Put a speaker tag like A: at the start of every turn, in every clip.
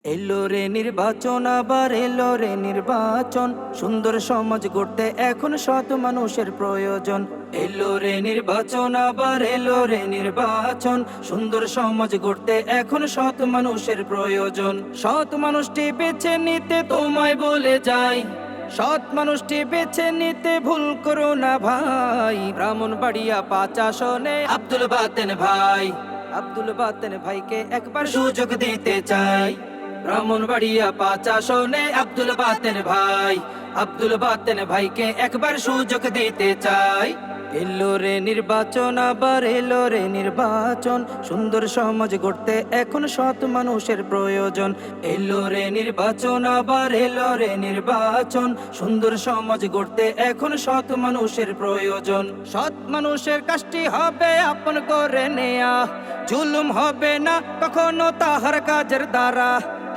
A: এলো রে নির্বাচন, আবার এলো রে নির্বাচন। সুন্দর সমাজ গড়তে এখন সৎ মানুষের প্রয়োজন। এলো রে নির্বাচন, আবার এলো রে নির্বাচন। সুন্দর সমাজ গড়তে এখন সৎ মানুষের প্রয়োজন। সৎ মানুষটি বেছে নিতে তোমায় বলে যাই, সৎ মানুষটি বেছে নিতে ভুল করো না ভাই। ব্রাহ্মণবাড়িয়া ৫ আসনে আব্দুল বাতেন ভাই, আব্দুল বাতেন ভাইকে একবার সুযোগ দিতে চাই। ব্রাহ্মণবাড়িয়া ৫ আসনে আব্দুল বাতেন ভাই, আব্দুল বাতেন ভাইকে একবার সুযোগ দিতে চাই। এলো রে নির্বাচন, আবার এলো রে নির্বাচন। সুন্দর সমাজ গড়তে এখন সৎ মানুষের প্রয়োজন। এলো রে নির্বাচন, আবার এলো রে নির্বাচন। সুন্দর সমাজ গড়তে এখন সৎ মানুষের প্রয়োজন। সৎ মানুষের কাজটি হবে আপন করে নেয়া, জুলুম হবে না কখনো তাহার কাজের দ্বারা।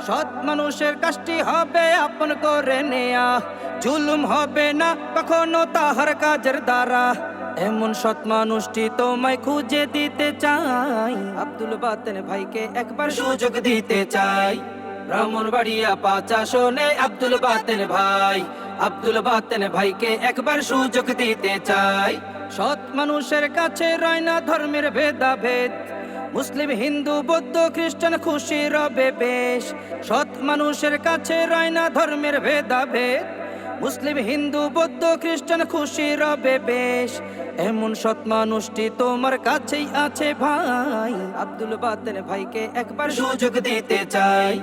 A: সৎ মানুষের কাজটি হবে আপন করে নেয়া, জুলুম হবে না কখনো তাহার কাজের দ্বারা। এমন সৎ মানুষটি তোমায় খুঁজে দিতে চাই, আব্দুল বাতেন ভাইকে একবার সুযোগ দিতে চাই। ব্রাহ্মণবাড়িয়া ৫ আসনে আব্দুল বাতেন ভাই, আব্দুল বাতেন ভাইকে একবার সুযোগ দিতে চাই। সৎ মানুষের কাছে রয় না ধর্মের ভেদাভেদ, মুসলিম হিন্দু বৌদ্ধ খ্রিস্টান খুশি রবে বেশ। সৎ মানুষের কাছে রয় না ধর্মের ভেদাভেদ, মুসলিম হিন্দু বৌদ্ধ খ্রিস্টান খুশি রবে বেশ। এমন সৎ মানুষটি তোমার কাছেই আছে ভাই, আব্দুল বাতেন ভাইকে একবার সুযোগ দিতে চাই।